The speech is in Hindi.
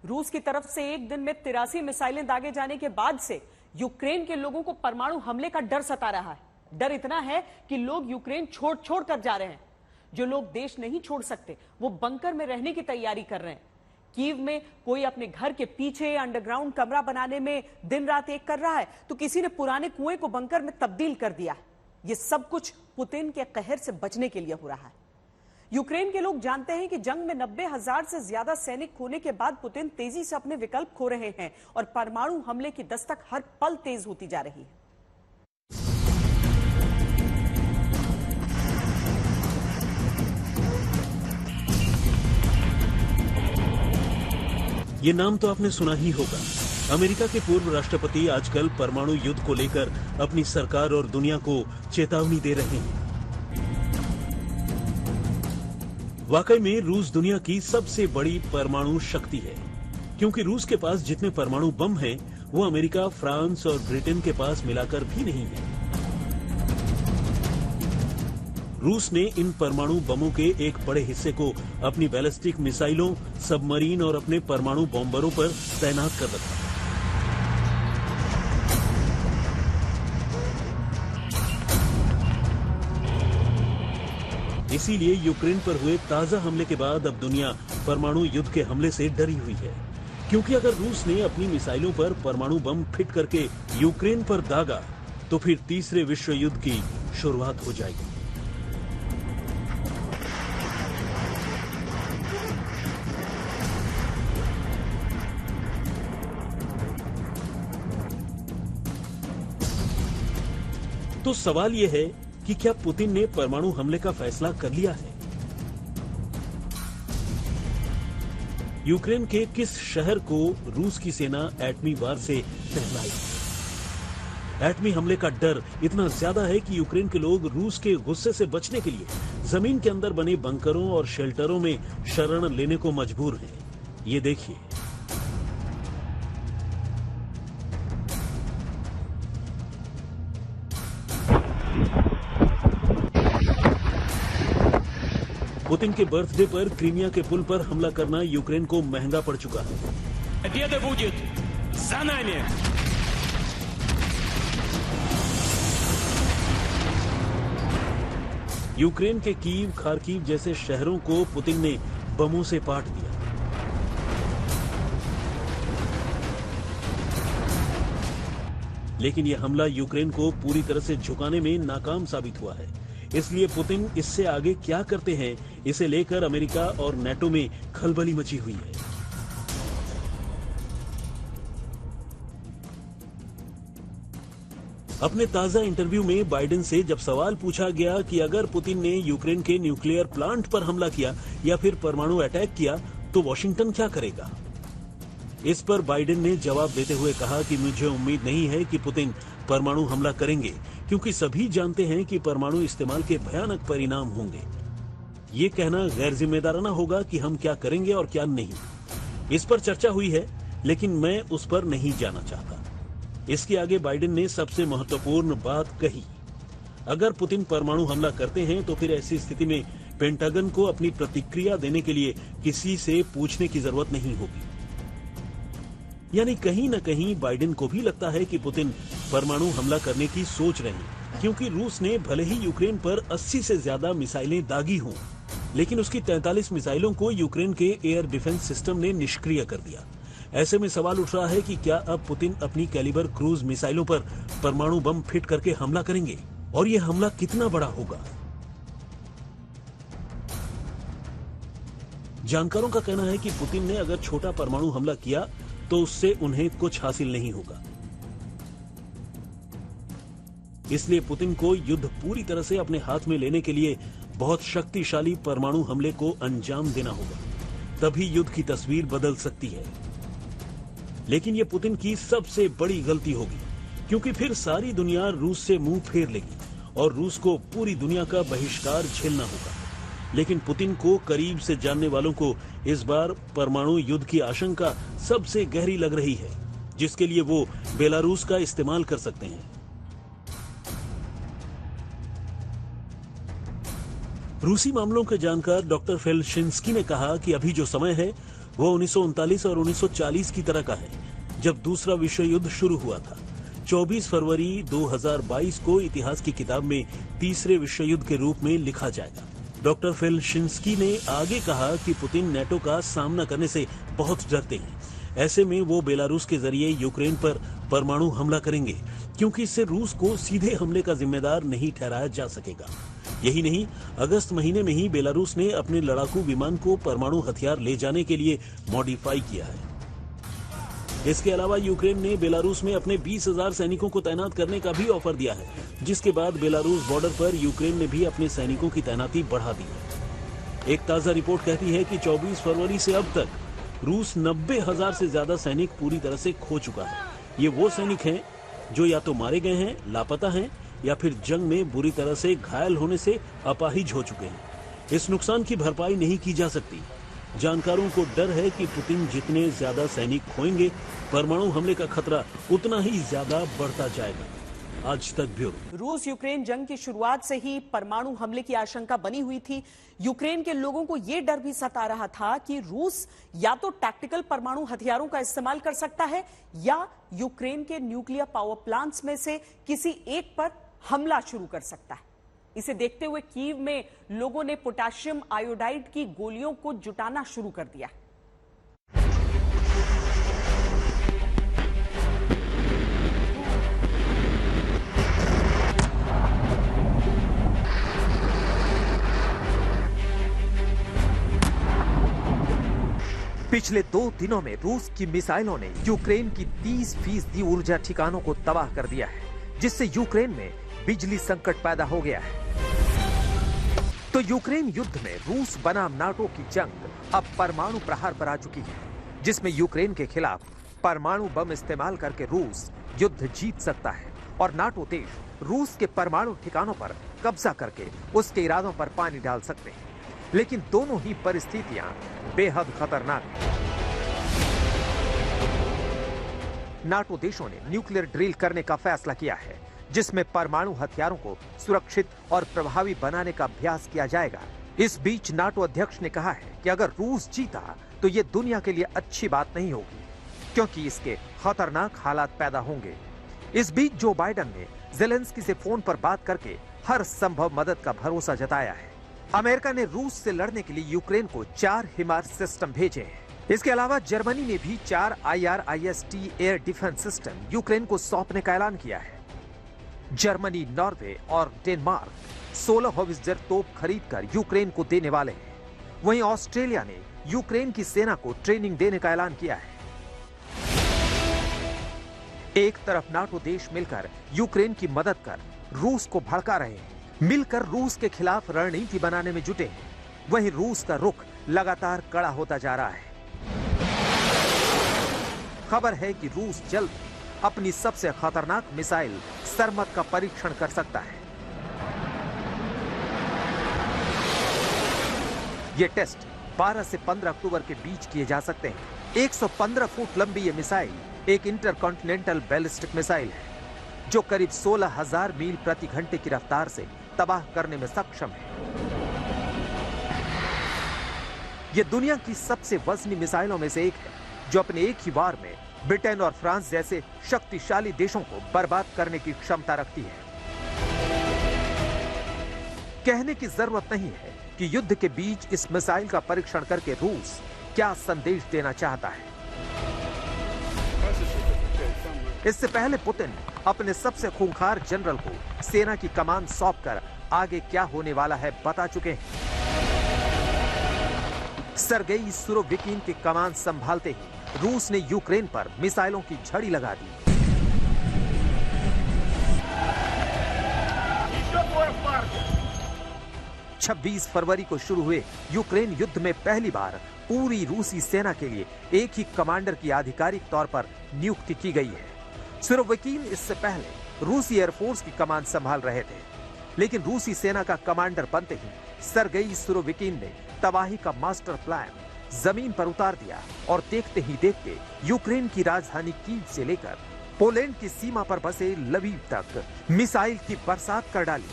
रूस की तरफ से एक दिन में 83 मिसाइलें दागे जाने के बाद से यूक्रेन के लोगों को परमाणु हमले का डर सता रहा है। डर इतना है कि लोग यूक्रेन छोड़ कर जा रहे हैं। जो लोग देश नहीं छोड़ सकते वो बंकर में रहने की तैयारी कर रहे हैं। कीव में कोई अपने घर के पीछे अंडरग्राउंड कमरा बनाने में दिन रात एक कर रहा है, तो किसी ने पुराने कुएं को बंकर में तब्दील कर दिया है। ये सब कुछ पुतिन के कहर से बचने के लिए हो रहा है। यूक्रेन के लोग जानते हैं कि जंग में 90,000 से ज्यादा सैनिक खोने के बाद पुतिन तेजी से अपने विकल्प खो रहे हैं और परमाणु हमले की दस्तक हर पल तेज होती जा रही है। ये नाम तो आपने सुना ही होगा। अमेरिका के पूर्व राष्ट्रपति आजकल परमाणु युद्ध को लेकर अपनी सरकार और दुनिया को चेतावनी दे रहे हैं। वाकई में रूस दुनिया की सबसे बड़ी परमाणु शक्ति है, क्योंकि रूस के पास जितने परमाणु बम हैं, वो अमेरिका, फ्रांस और ब्रिटेन के पास मिलाकर भी नहीं है। रूस ने इन परमाणु बमों के एक बड़े हिस्से को अपनी बैलिस्टिक मिसाइलों, सबमरीन और अपने परमाणु बॉम्बरों पर तैनात कर रखा। इसीलिए यूक्रेन पर हुए ताजा हमले के बाद अब दुनिया परमाणु युद्ध के हमले से डरी हुई है, क्योंकि अगर रूस ने अपनी मिसाइलों पर परमाणु बम फिट करके यूक्रेन पर दागा तो फिर तीसरे विश्व युद्ध की शुरुआत हो जाएगी। तो सवाल यह है कि क्या पुतिन ने परमाणु हमले का फैसला कर लिया है? यूक्रेन के किस शहर को रूस की सेना एटमी वार से सहलाएगी? एटमी हमले का डर इतना ज्यादा है कि यूक्रेन के लोग रूस के गुस्से से बचने के लिए जमीन के अंदर बने बंकरों और शेल्टरों में शरण लेने को मजबूर हैं। ये देखिए। पुतिन के बर्थडे पर क्रीमिया के पुल पर हमला करना यूक्रेन को महंगा पड़ चुका है। यूक्रेन के कीव, खार्किव जैसे शहरों को पुतिन ने बमों से पाट दिया। लेकिन यह हमला यूक्रेन को पूरी तरह से झुकाने में नाकाम साबित हुआ है। इसलिए पुतिन इससे आगे क्या करते हैं, इसे लेकर अमेरिका और नेटो में खलबली मची हुई है। अपने ताजा इंटरव्यू में बाइडेन से जब सवाल पूछा गया कि अगर पुतिन ने यूक्रेन के न्यूक्लियर प्लांट पर हमला किया या फिर परमाणु अटैक किया तो वॉशिंगटन क्या करेगा? इस पर बाइडेन ने जवाब देते हुए कहा कि मुझे उम्मीद नहीं है कि पुतिन परमाणु हमला करेंगे, क्योंकि सभी जानते हैं कि परमाणु इस्तेमाल के भयानक परिणाम होंगे। ये कहना गैर जिम्मेदाराना होगा कि हम क्या करेंगे और क्या नहीं। इस पर चर्चा हुई है, लेकिन मैं उस पर नहीं जाना चाहता। इसके आगे बाइडेन ने सबसे महत्वपूर्ण बात कही। अगर पुतिन परमाणु हमला करते हैं तो फिर ऐसी स्थिति में पेंटागन को अपनी प्रतिक्रिया देने के लिए किसी से पूछने की जरूरत नहीं होगी। यानी कहीं न कहीं बाइडेन को भी लगता है कि पुतिन परमाणु हमला करने की सोच रहे हैं, क्योंकि रूस ने भले ही यूक्रेन पर 80 से ज्यादा मिसाइलें दागी हों, लेकिन उसकी 43 मिसाइलों को यूक्रेन के एयर डिफेंस सिस्टम ने निष्क्रिय कर दिया। ऐसे में सवाल उठ रहा है कि क्या अब पुतिन अपनी कैलिबर क्रूज मिसाइलों पर परमाणु बम फिट करके हमला करेंगे, और यह हमला कितना बड़ा होगा? जानकारों का कहना है कि पुतिन ने अगर छोटा परमाणु हमला किया तो उससे उन्हें कुछ हासिल नहीं होगा। इसलिए पुतिन को युद्ध पूरी तरह से अपने हाथ में लेने के लिए बहुत शक्तिशाली परमाणु हमले को अंजाम देना होगा, तभी युद्ध की तस्वीर बदल सकती है। लेकिन यह पुतिन की सबसे बड़ी गलती होगी, क्योंकि फिर सारी दुनिया रूस से मुंह फेर लेगी और रूस को पूरी दुनिया का बहिष्कार झेलना होगा। लेकिन पुतिन को करीब से जानने वालों को इस बार परमाणु युद्ध की आशंका सबसे गहरी लग रही है, जिसके लिए वो बेलारूस का इस्तेमाल कर सकते हैं। रूसी मामलों के जानकार डॉक्टर फेल्शिंस्की ने कहा कि अभी जो समय है वो 1939 और 1940 की तरह का है, जब दूसरा विश्व युद्ध शुरू हुआ था। 24 फरवरी 2022 को इतिहास की किताब में तीसरे विश्व युद्ध के रूप में लिखा जाएगा। डॉक्टर फेलशिंस्की ने आगे कहा कि पुतिन नेटो का सामना करने से बहुत डरते हैं। ऐसे में वो बेलारूस के जरिए यूक्रेन पर परमाणु हमला करेंगे, क्योंकि इससे रूस को सीधे हमले का जिम्मेदार नहीं ठहराया जा सकेगा। यही नहीं, अगस्त महीने में ही बेलारूस ने अपने लड़ाकू विमान को परमाणु हथियार ले जाने के लिए मॉडिफाई किया है। इसके अलावा यूक्रेन ने बेलारूस में अपने 20,000 सैनिकों को तैनात करने का भी ऑफर दिया है, जिसके बाद बेलारूस बॉर्डर पर यूक्रेन ने भी अपने सैनिकों की तैनाती बढ़ा दी है। एक ताजा रिपोर्ट कहती है कि 24 फरवरी से अब तक रूस 90,000 से ज्यादा सैनिक पूरी तरह से खो चुका है। ये वो सैनिक हैं जो या तो मारे गए हैं, लापता हैं, या फिर जंग में बुरी तरह से घायल होने से अपाहिज हो चुके हैं। इस नुकसान की भरपाई नहीं की जा सकती। जानकारों को डर है कि पुतिन जितने ज्यादा सैनिक खोएंगे, परमाणु हमले का खतरा उतना ही ज्यादा बढ़ता जाएगा। आज तक ब्यूरो। रूस यूक्रेन जंग की शुरुआत से ही परमाणु हमले की आशंका बनी हुई थी। यूक्रेन के लोगों को यह डर भी सता रहा था कि रूस या तो टैक्टिकल परमाणु हथियारों का इस्तेमाल कर सकता है या यूक्रेन के न्यूक्लियर पावर प्लांट्स में से किसी एक पर हमला शुरू कर सकता है। इसे देखते हुए कीव में लोगों ने पोटेशियम आयोडाइड की गोलियों को जुटाना शुरू कर दिया। पिछले 2 दिनों में रूस की मिसाइलों ने यूक्रेन की 30% ऊर्जा ठिकानों को तबाह कर दिया है, जिससे यूक्रेन में बिजली संकट पैदा हो गया है। तो यूक्रेन युद्ध में रूस बनाम नाटो की जंग अब परमाणु प्रहार पर आ चुकी है, जिसमें यूक्रेन के खिलाफ परमाणु बम इस्तेमाल करके रूस युद्ध जीत सकता है और नाटो देश रूस के परमाणु ठिकानों पर कब्जा करके उसके इरादों पर पानी डाल सकते हैं। लेकिन दोनों ही परिस्थितियां बेहद खतरनाक हैं। नाटो देशों ने न्यूक्लियर ड्रिल करने का फैसला किया है, जिसमें परमाणु हथियारों को सुरक्षित और प्रभावी बनाने का अभ्यास किया जाएगा। इस बीच नाटो अध्यक्ष ने कहा है कि अगर रूस जीता तो ये दुनिया के लिए अच्छी बात नहीं होगी, क्योंकि इसके खतरनाक हालात पैदा होंगे। इस बीच जो बाइडेन ने जेलेंस्की से फोन पर बात करके हर संभव मदद का भरोसा जताया है। अमेरिका ने रूस से लड़ने के लिए यूक्रेन को 4 हिमार्स सिस्टम भेजे हैं। इसके अलावा जर्मनी ने भी 4 IRIS-T air defence system Ukraine को सौंपने का ऐलान किया है। जर्मनी, नॉर्वे और डेनमार्क 16 हॉवित्जर तोप खरीदकर यूक्रेन को देने वाले हैं। वहीं ऑस्ट्रेलिया ने यूक्रेन की सेना को ट्रेनिंग देने का ऐलान किया है। एक तरफ नाटो देश मिलकर यूक्रेन की मदद कर रूस को भड़का रहे हैं, मिलकर रूस के खिलाफ रणनीति बनाने में जुटे हैं। वहीं रूस का रुख लगातार कड़ा होता जा रहा है। खबर है कि रूस जल्द अपनी सबसे खतरनाक मिसाइल सरमत का परीक्षण कर सकता है। ये टेस्ट 12 से 15 अक्टूबर के बीच किए जा सकते हैं। 115 फुट लंबी ये मिसाइल एक इंटरकॉन्टिनेंटल बैलिस्टिक मिसाइल है, जो करीब 16,000 मील प्रति घंटे की रफ्तार से तबाह करने में सक्षम है। यह दुनिया की सबसे वजनी मिसाइलों में से एक है, जो अपने एक ही वार में ब्रिटेन और फ्रांस जैसे शक्तिशाली देशों को बर्बाद करने की क्षमता रखती है। कहने की जरूरत नहीं है कि युद्ध के बीच इस मिसाइल का परीक्षण करके रूस क्या संदेश देना चाहता है। इससे पहले पुतिन अपने सबसे खूंखार जनरल को सेना की कमान सौंपकर आगे क्या होने वाला है बता चुके हैं। सर्गेई सुरोविकिन की कमान संभालते ही रूस ने यूक्रेन पर मिसाइलों की झड़ी लगा दी। छब्बीस फरवरी को शुरू हुए यूक्रेन युद्ध में पहली बार पूरी रूसी सेना के लिए एक ही कमांडर की आधिकारिक तौर पर नियुक्ति की गई है। सुरोविकिन इससे पहले रूसी एयरफोर्स की कमान संभाल रहे थे, लेकिन रूसी सेना का कमांडर बनते ही सर्गेई सुरोविकिन ने तबाही का मास्टर प्लान जमीन पर उतार दिया और देखते ही देखते यूक्रेन की राजधानी कीव से लेकर पोलैंड की सीमा पर बसे लवीव तक मिसाइल की बरसात कर डाली।